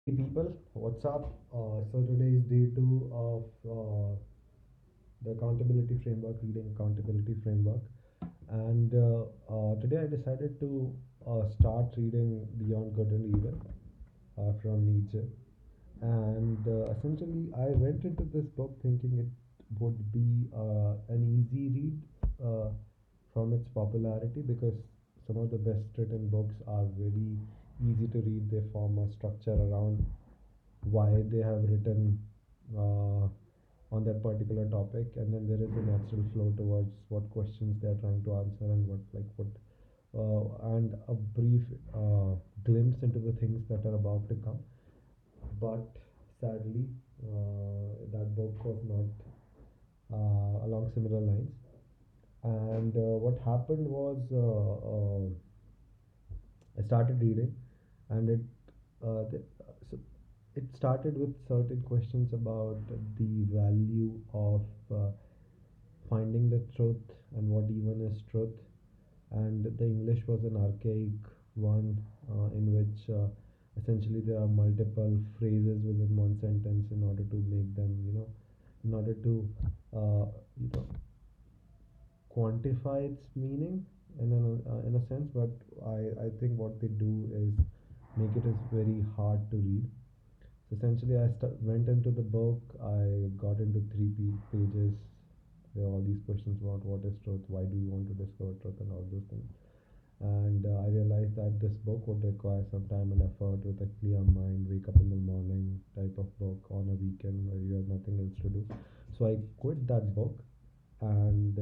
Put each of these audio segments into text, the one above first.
Hey people, what's up? So today is day two of the accountability framework, reading accountability framework, and today I decided to start reading Beyond Good and Evil from Nietzsche. And essentially, I went into this book thinking it would be an easy read from its popularity because some of the best written books are very easy to read. They form a structure around why they have written uh, on that particular topic, and then there is a natural flow towards what questions they are trying to answer and what and a brief glimpse into the things that are about to come. But sadly, that book was not along similar lines. And what happened was I started reading, and so it started with certain questions about the value of finding the truth and what even is truth. And the English was an archaic one in which essentially there are multiple phrases within one sentence in order to make them, in order to you know quantify its meaning in a sense. But I think what they do is make it as very hard to read. So essentially, went into the book. I got into pages. There are all these questions about what is truth, why do you want to discover truth, and all those things. And I realized that this book would require some time and effort with a clear mind, wake up in the morning type of book on a weekend where you have nothing else to do. So I quit that book, and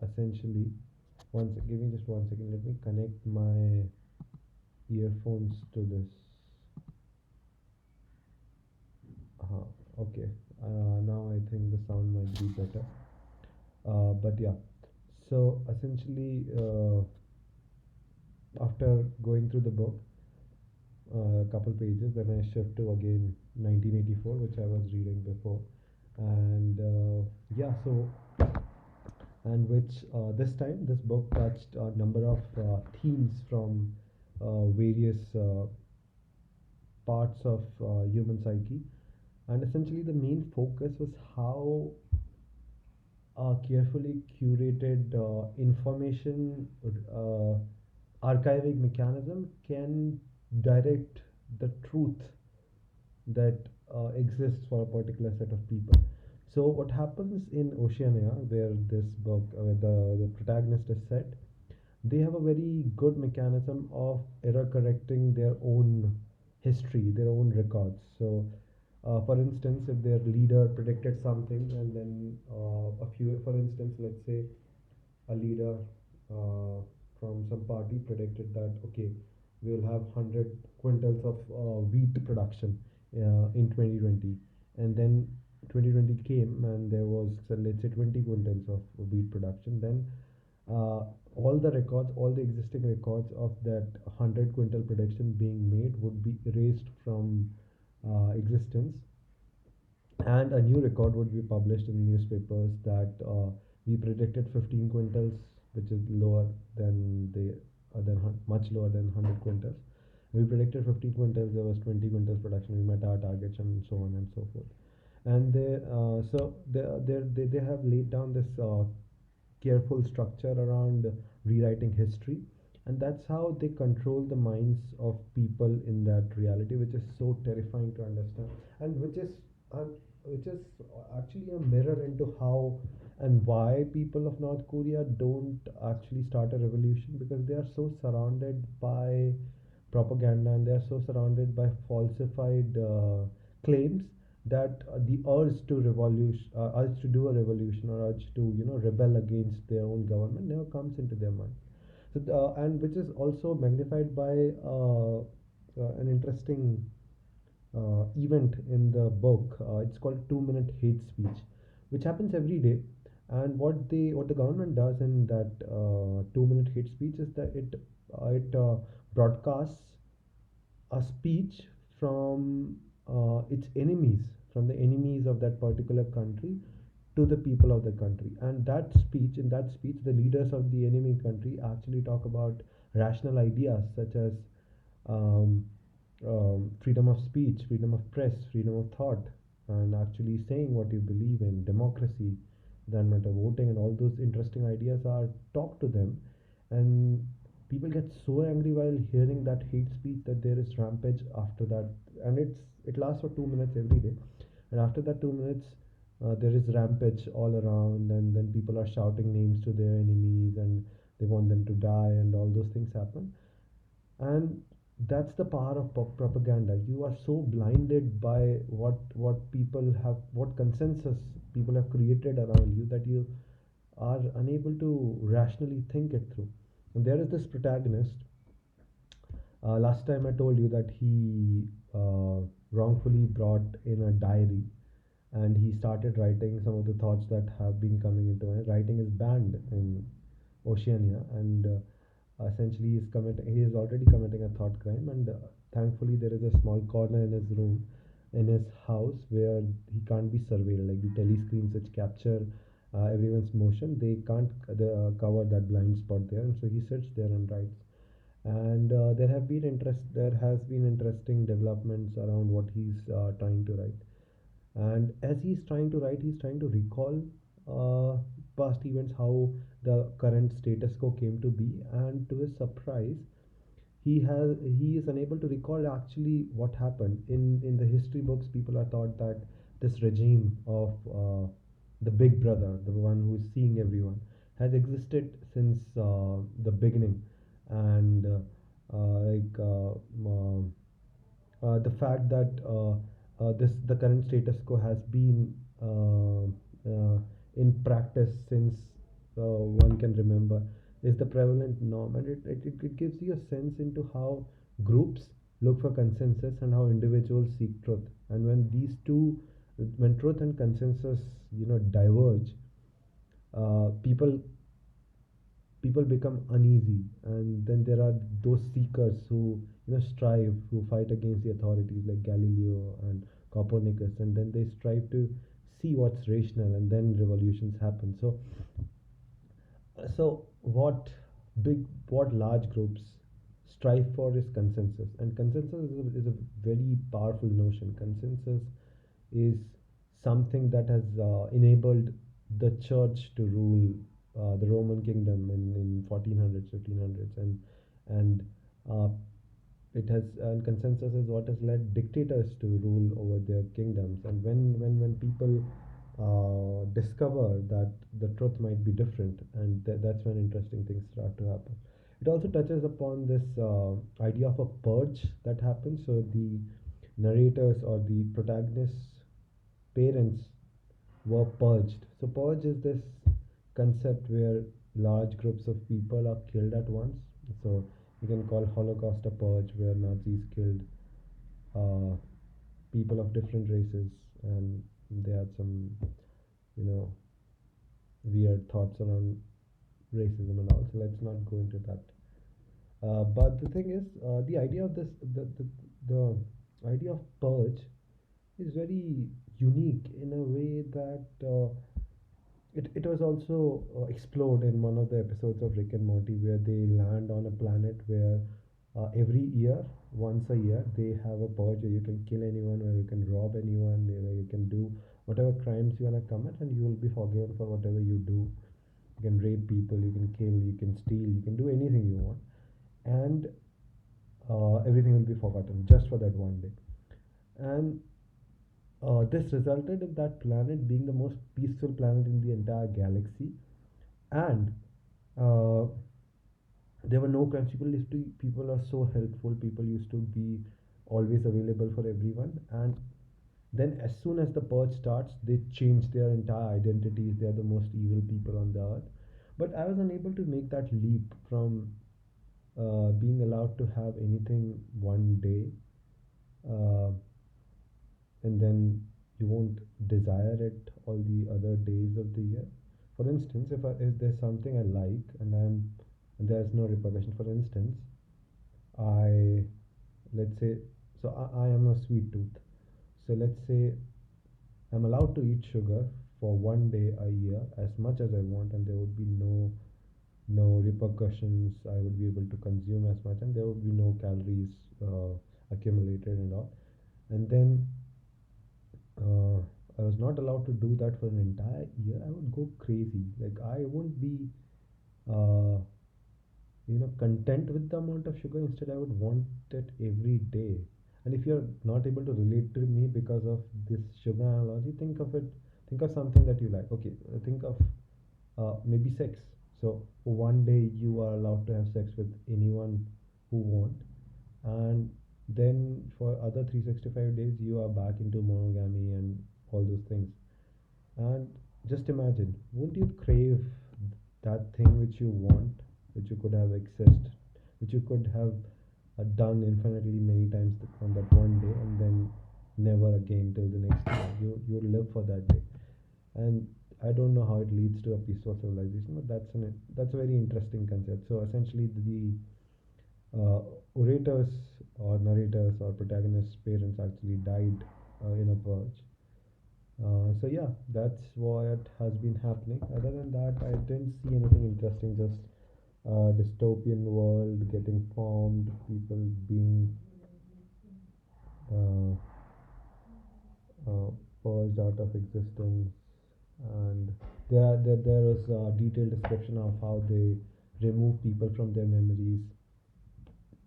essentially, give me just 1 second. Let me connect my earphones to this. Okay. Now I think the sound might be better. But yeah, so essentially, after going through the book, a couple pages, then I shift to again 1984, which I was reading before, and yeah, so and which this time this book touched a number of themes from various parts of human psyche, and essentially the main focus was how carefully curated information archiving mechanism can direct the truth that exists for a particular set of people. So what happens in Oceania, where this book, the protagonist is set, they have a very good mechanism of error correcting their own history, their own records. So, for instance, if their leader predicted something, and then for instance, let's say a leader uh, from some party predicted that okay, we will have 100 quintals of wheat production in 2020, and then 2020 came and there was, so let's say, 20 quintals of wheat production. Then uh, all the existing records of that 100 quintal prediction being made would be erased from existence, and a new record would be published in newspapers that we predicted 15 quintals, which is lower than much lower than 100 quintals. We predicted 15 quintals, there was 20 quintals production, we met our targets, and so on and so forth. And they have laid down this careful structure around rewriting history, and that's how they control the minds of people in that reality, which is so terrifying to understand, and uh, which is actually a mirror into how and why people of North Korea don't actually start a revolution, because they are so surrounded by propaganda, and they are so surrounded by falsified claims that the urge to do a revolution, or urge to rebel against their own government never comes into their mind. So and which is also magnified by an interesting event in the book. It's called 2 minute hate speech, which happens every day. And what the government does in that 2 minute hate speech is that it broadcasts a speech from its enemies, from the enemies of that particular country, to the people of the country. And in that speech, the leaders of the enemy country actually talk about rational ideas such as um, freedom of speech, freedom of press, freedom of thought, and actually saying what you believe in, democracy, the amount of voting, and all those interesting ideas are talked to them. And people get so angry while hearing that hate speech that there is rampage after that, and it lasts for 2 minutes every day. And after that 2 minutes, there is rampage all around, and then people are shouting names to their enemies, and they want them to die, and all those things happen. And that's the power of propaganda. You are so blinded by what people have, what consensus people have created around you, that you are unable to rationally think it through. And there is this protagonist. Last time I told you that he wrongfully brought in a diary, and he started writing some of the thoughts that have been coming into my writing is banned in Oceania, and essentially he is already committing a thought crime. And thankfully there is a small corner in his room, in his house, where he can't be surveilled, like the telescreens which capture everyone's motion. They can't cover that blind spot there, and so he sits there and writes. And there has been interesting developments around what he's trying to write. And as he's trying to write, he's trying to recall uh, past events, how the current status quo came to be. And to his surprise, he is unable to recall actually what happened in the history books. People are taught that this regime of the big brother, the one who's seeing everyone, has existed since the beginning. And like the fact that this the current status quo has been in practice since one can remember, is the prevalent norm. And it gives you a sense into how groups look for consensus and how individuals seek truth. And when truth and consensus diverge, people become uneasy. And then there are those seekers who strive, who fight against the authorities, like Galileo and Copernicus. And then they strive to see what's rational, and then revolutions happen. So what large groups strive for is consensus. And consensus is a very powerful notion. Consensus is something that has enabled the church to rule the Roman kingdom in 1400s, 1500s. And uh, it has and consensus is what has led dictators to rule over their kingdoms. And when people discover that the truth might be different, and that's when interesting things start to happen. It also touches upon this idea of a purge that happens. So the narrators or the protagonists parents were purged. So purge is this concept where large groups of people are killed at once. So you can call Holocaust a purge, where Nazis killed uh, people of different races, and they had some, you know, weird thoughts around racism and all. So let's not go into that. But the thing is, the idea of the idea of purge is very unique in a way that it was also explored in one of the episodes of Rick and Morty, where they land on a planet where every year, once a year, they have a purge where you can kill anyone, where you can rob anyone, where you can do whatever crimes you want to commit, and you will be forgiven for whatever you do. You can rape people, you can kill, you can steal, you can do anything you want, and everything will be forgotten just for that one day. And this resulted in that planet being the most peaceful planet in the entire galaxy. And uh, there were no crimes. People are so helpful. People used to be always available for everyone. And then, as soon as the purge starts, they change their entire identities. They are the most evil people on the earth. But I was unable to make that leap from being allowed to have anything one day, uh, and then you won't desire it all the other days of the year. For instance, if there's something I like, and there's no repercussion. For instance, I let's say, so I am a sweet tooth. So let's say I'm allowed to eat sugar for one day a year as much as I want, and there would be no repercussions. I would be able to consume as much, and there would be no calories. accumulated and all. And then uh, I was not allowed to do that for an entire year. I would go crazy. Like I won't be uh, content with the amount of sugar. Instead, I would want it every day. And if you're not able to relate to me because of this sugar analogy, think of it. Think of something that you like. Okay, think of maybe sex. So for one day you are allowed to have sex with anyone who want, and then for other 365 days you are back into monogamy and all those things. And just imagine, won't you crave that thing which you want, which you could have accessed, which you could have done infinitely many times on that one day, and then never again till the next day. You live for that day. And I don't know how it leads to a peaceful civilization, but that's a very interesting concept. So essentially, the orators or narrators or protagonists' parents actually died in a purge. So yeah, that's what has been happening. Other than that, I didn't see anything interesting. Just dystopian world getting formed, people being uh, uh, purged out of existence, and there is a detailed description of how they remove people from their memories.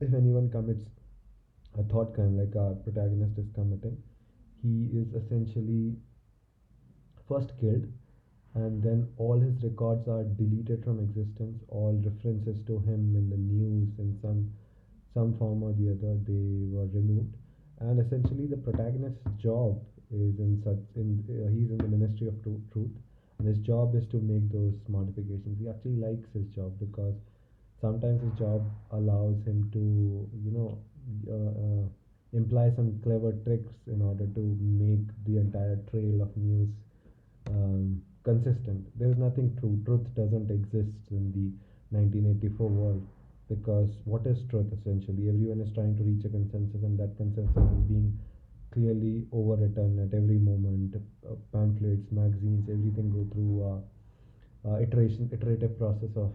If anyone commits a thought crime, like our protagonist is committing, he is essentially first killed, and then all his records are deleted from existence. All references to him in the news in some form or the other, they were removed. And essentially the protagonist's job is he's in the ministry of truth, and his job is to make those modifications. He actually likes his job because sometimes his job allows him to uh, uh, imply some clever tricks in order to make the entire trail of news consistent. There is nothing true. Truth doesn't exist in the 1984 world, because what is truth essentially? Everyone is trying to reach a consensus, and that consensus is being clearly overwritten at every moment. Pamphlets, magazines, everything go through iterative process of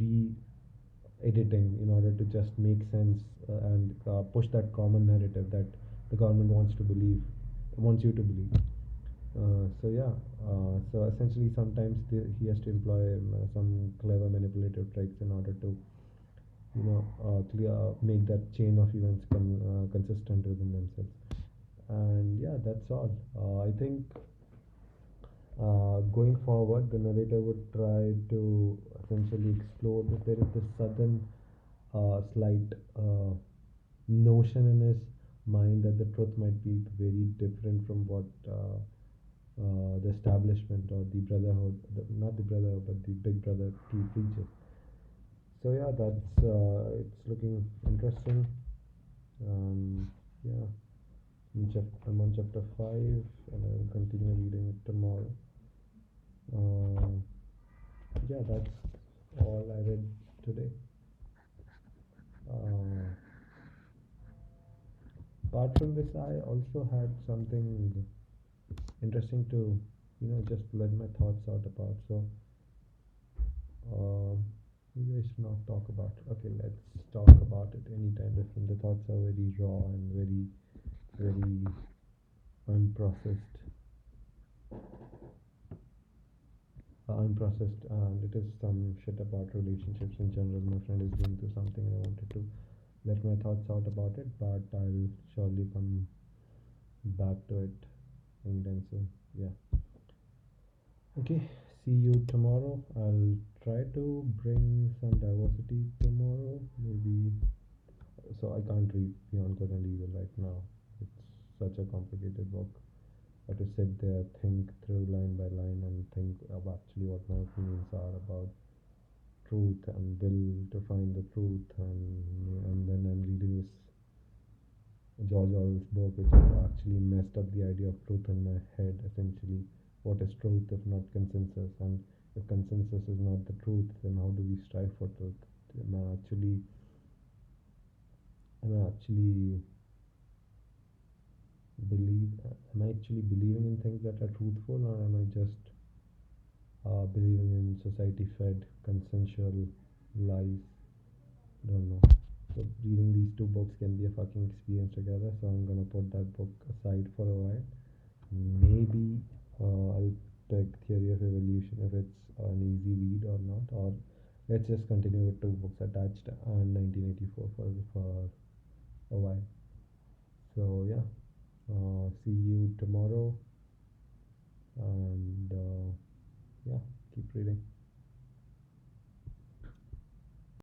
re-editing in order to just make sense and push that common narrative that the government wants you to believe. So yeah, so essentially sometimes he has to employ some clever manipulative tricks in order to make that chain of events consistent within themselves. And yeah, that's all. I think going forward, the narrator would try to essentially explore this. There is this sudden slight notion in his mind that the truth might be very different from what the establishment or the brotherhood, not the brother, but the big brother preaches. So yeah, that's it's looking interesting. Yeah, I'm on chapter 5, and I will continue reading it tomorrow. Uh, yeah, that's all I read today. Uh, Apart from this, I also had something interesting to, just let my thoughts out about. So, uh, maybe I should not talk about it. Okay, let's talk about it anytime different. The thoughts are very raw and very, very unprocessed, and it is some shit about relationships in general. My friend is going through something, and I wanted to let my thoughts out about it, but I'll surely come back to it anytime soon. Yeah. Okay, see you tomorrow. I'll try to bring some diversity tomorrow. Maybe so I can't read Beyond Good and Evil right now. It's such a complicated book. I have to sit there, think through line by line, and think of actually what my opinions are about truth and will to find the truth. And then I'm reading this George Orwell's book, which has actually messed up the idea of truth in my head. Essentially, what is truth if not consensus? And if consensus is not the truth, then how do we strive for truth? Am I actually, am I actually am I actually believing in things that are truthful, or am I just believing in society-fed consensual lies? Don't know. So reading these two books can be a fucking experience together. So I'm gonna put that book aside for a while. Maybe I'll pick Theory of Evolution if it's an easy read or not, or let's just continue with two books attached and 1984 for a while. So yeah, see you tomorrow, and yeah, keep reading.